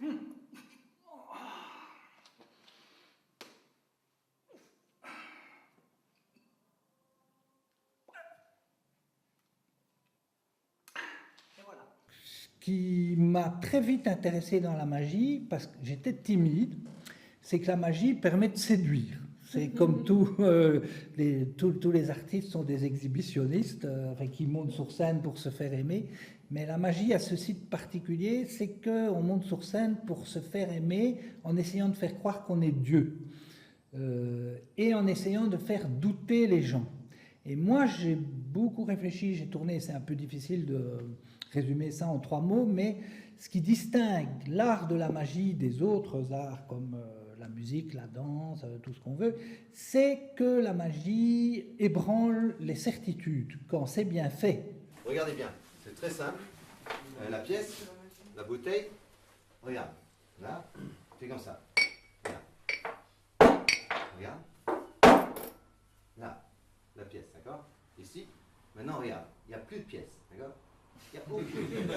Ce qui m'a très vite intéressé dans la magie, parce que j'étais timide, c'est que la magie permet de séduire. C'est comme tous les artistes sont des exhibitionnistes qui montent sur scène pour se faire aimer. Mais la magie a ceci de particulier, c'est qu'on monte sur scène pour se faire aimer en essayant de faire croire qu'on est Dieu. Et en essayant de faire douter les gens. Et moi, j'ai beaucoup réfléchi, j'ai tourné, c'est un peu difficile de résumer ça en 3 mots, mais ce qui distingue l'art de la magie des autres arts, comme la musique, la danse, tout ce qu'on veut, c'est que la magie ébranle les certitudes, quand c'est bien fait. Regardez bien, c'est très simple. La pièce, la bouteille, regarde, là, c'est comme ça. Regarde. Là, la pièce, d'accord? Ici, maintenant regarde, il n'y a plus de pièces, d'accord? Il n'y a aucune pièce.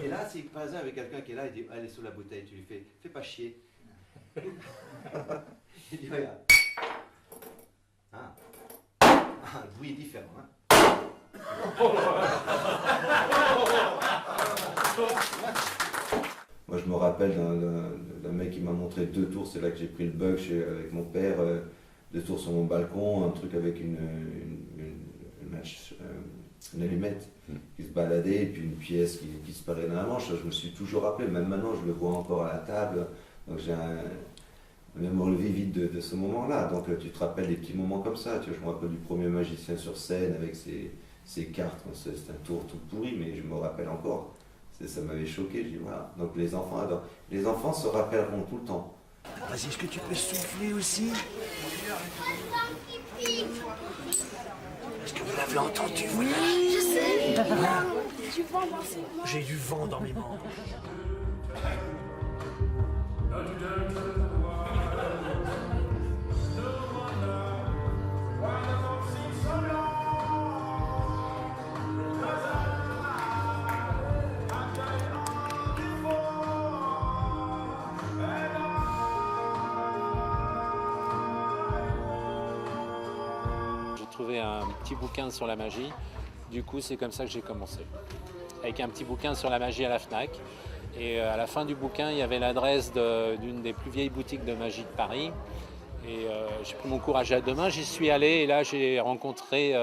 Et là, si par exemple avec quelqu'un qui est là, il dit, elle est sous la bouteille, tu lui fais pas chier. Il dit, regarde. Le bruit est différent, hein? Moi, je me rappelle d'un mec qui m'a montré 2 tours, c'est là que j'ai pris le bug avec mon père, 2 tours sur mon balcon, un truc avec une allumette qui se baladait, et puis une pièce qui disparaît dans la manche. Je me suis toujours rappelé, même maintenant je le vois encore à la table, donc j'ai un même relevé vite de ce moment-là. Donc tu te rappelles des petits moments comme ça, tu vois, je me rappelle du premier magicien sur scène avec ses cartes, c'est un tour tout pourri, mais je me rappelle encore. Ça m'avait choqué, je dis voilà. Donc les enfants adorent. Les enfants se rappelleront tout le temps. Vas-y, est-ce que tu peux souffler aussi? Est-ce que vous l'avez entendu? Oui, je sais. J'ai du vent dans mes membres. J'ai trouvé un petit bouquin sur la magie. Du coup, c'est comme ça que j'ai commencé. Avec un petit bouquin sur la magie à la Fnac. Et à la fin du bouquin, il y avait l'adresse d'une des plus vieilles boutiques de magie de Paris. Et j'ai pris mon courage à 2 mains, j'y suis allé et là j'ai rencontré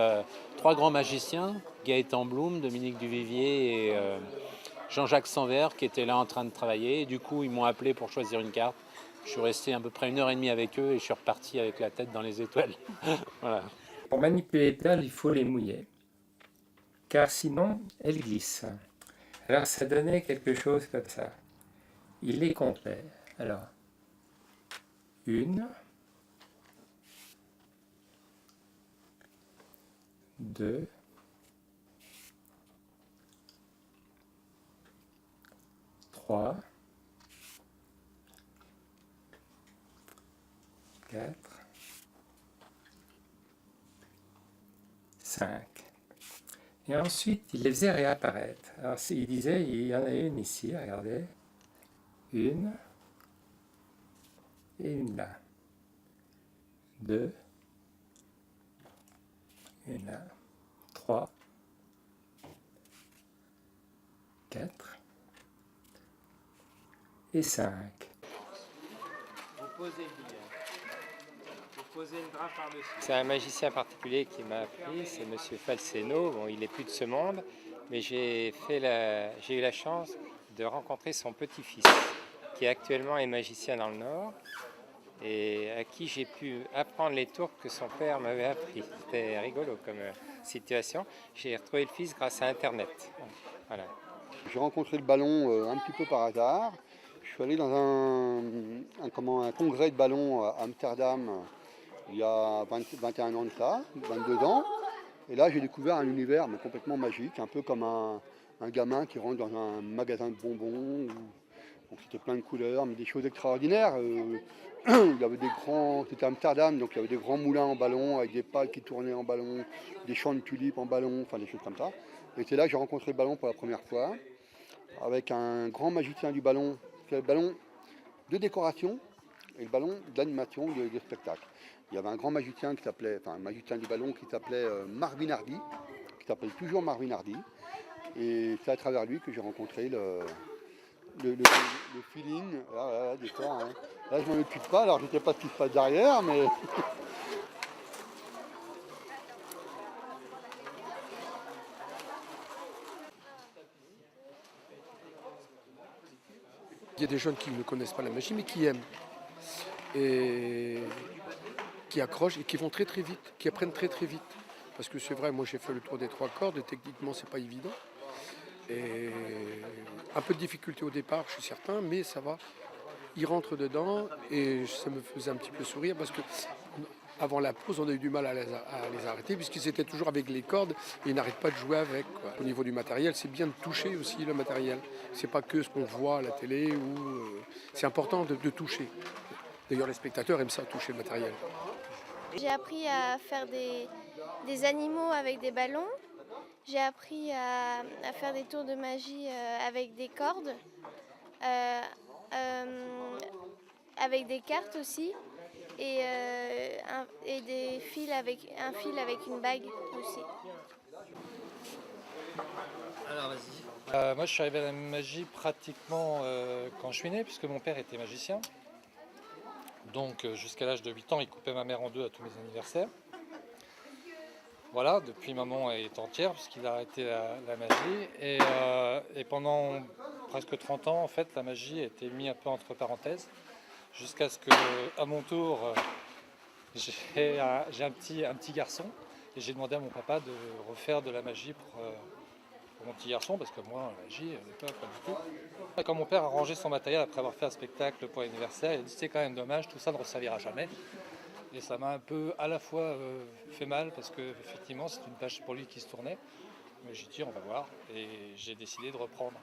3 grands magiciens, Gaëtan Blum, Dominique Duvivier et Jean-Jacques Sanvert qui étaient là en train de travailler. Et du coup, ils m'ont appelé pour choisir une carte. Je suis resté à peu près 1h30 avec eux et je suis reparti avec la tête dans les étoiles. Voilà. Pour manipuler les perles, il faut les mouiller, car sinon elles glissent. Alors ça donnait quelque chose comme ça. Il les comptait. Alors, 1, 2, 3, 4, 5. Et ensuite, il les faisait réapparaître. Alors, il disait, il y en a une ici, regardez. 1 et une là. 2, une là. 3, 4 et 5. Vous posez le billet. Vous posez une grappe par-dessus. C'est un magicien particulier qui m'a appris, c'est Monsieur Falseno. Bon, il n'est plus de ce monde, mais j'ai eu la chance de rencontrer son petit-fils, qui actuellement est magicien dans le Nord, et à qui j'ai pu apprendre les tours que son père m'avait appris. C'était rigolo comme situation. J'ai retrouvé le fils grâce à Internet. Voilà. J'ai rencontré le ballon un petit peu par hasard. Je suis allé dans un congrès de ballon à Amsterdam il y a 21 ans de ça, 22 ans. Et là, j'ai découvert un univers complètement magique, un peu comme un gamin qui rentre dans un magasin de bonbons. Donc c'était plein de couleurs, mais des choses extraordinaires. Il y avait c'était à Amsterdam, donc il y avait des grands moulins en ballon, avec des pales qui tournaient en ballon, des champs de tulipes en ballon, enfin des choses comme ça. Et c'est là que j'ai rencontré le ballon pour la première fois. avec un grand magicien du ballon, c'est le ballon de décoration et le ballon d'animation de spectacle. Il y avait un grand magicien qui s'appelait, enfin un magicien du ballon qui s'appelait Marvin Hardy, qui s'appelle toujours Marvin Hardy. Et c'est à travers lui que j'ai rencontré le feeling. Là, des fois, hein. Là, je ne m'en occupe pas, alors je ne sais pas ce qui se passe derrière, mais... Il y a des jeunes qui ne connaissent pas la magie, mais qui aiment. Et qui accrochent et qui vont très très vite, qui apprennent très très vite. Parce que c'est vrai, moi j'ai fait le tour des 3 cordes, et techniquement c'est pas évident. Et un peu de difficulté au départ, je suis certain, mais ça va. Ils rentrent dedans et ça me faisait un petit peu sourire parce que avant la pause, on a eu du mal à les arrêter puisqu'ils étaient toujours avec les cordes et ils n'arrêtent pas de jouer avec, quoi. Au niveau du matériel, c'est bien de toucher aussi le matériel. C'est pas que ce qu'on voit à la télé ou c'est important de toucher. D'ailleurs, les spectateurs aiment ça, toucher le matériel. J'ai appris à faire des animaux avec des ballons. J'ai appris à faire des tours de magie avec des cordes, avec des cartes aussi, et des fils un fil avec une bague aussi. Alors vas-y. Moi je suis arrivé à la magie pratiquement quand je suis né, puisque mon père était magicien. Donc jusqu'à l'âge de 8 ans, il coupait ma mère en deux à tous mes anniversaires. Voilà, depuis maman est entière, puisqu'il a arrêté la magie. Et pendant presque 30 ans, en fait, la magie a été mise un peu entre parenthèses, jusqu'à ce qu'à mon tour, j'ai un petit garçon, et j'ai demandé à mon papa de refaire de la magie pour mon petit garçon, parce que moi, la magie, à l'époque, pas du tout. Et quand mon père a rangé son matériel après avoir fait un spectacle pour l'anniversaire, il a dit c'est quand même dommage, tout ça ne resservira jamais. Et ça m'a un peu à la fois fait mal parce que effectivement c'est une page pour lui qui se tournait. Mais j'ai dit on va voir et j'ai décidé de reprendre.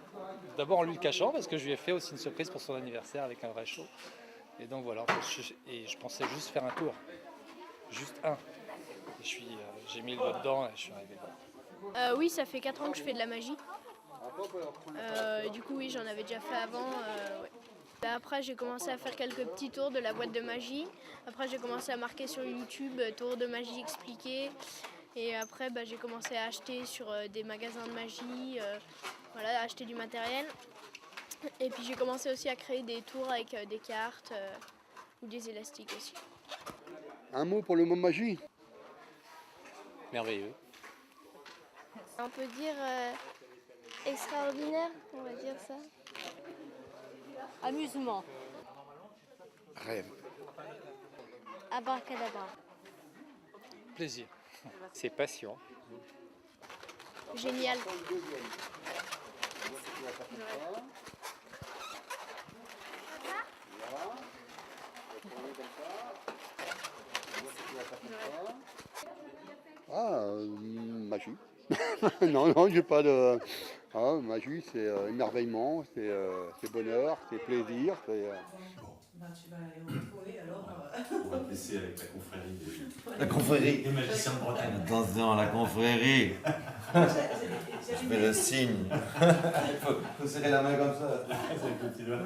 D'abord en lui le cachant parce que je lui ai fait aussi une surprise pour son anniversaire avec un vrai show. Et donc voilà, je pensais juste faire un tour. Juste un. Et j'ai mis le doigt dedans et je suis arrivé là. Oui, ça fait 4 ans que je fais de la magie. Du coup oui, j'en avais déjà fait avant. Ouais. Après, j'ai commencé à faire quelques petits tours de la boîte de magie. Après, j'ai commencé à marquer sur YouTube tour de magie expliqué. Et après, j'ai commencé à acheter sur des magasins de magie, voilà, acheter du matériel. Et puis, j'ai commencé aussi à créer des tours avec des cartes ou des élastiques aussi. Un mot pour le mot magie? Merveilleux. On peut dire extraordinaire, on va dire ça. Amusement. Rêve. Abracadabra. Plaisir. C'est passion. Génial. Magie. non, j'ai pas de... magie, c'est émerveillement, c'est bonheur, c'est plaisir. Tu vas aller retrouver alors. On va te laisser avec la confrérie La confrérie. des magiciens de Bretagne. Attention, la confrérie. Je fais le signe. Faut serrer la main comme ça. C'est le petit doigt.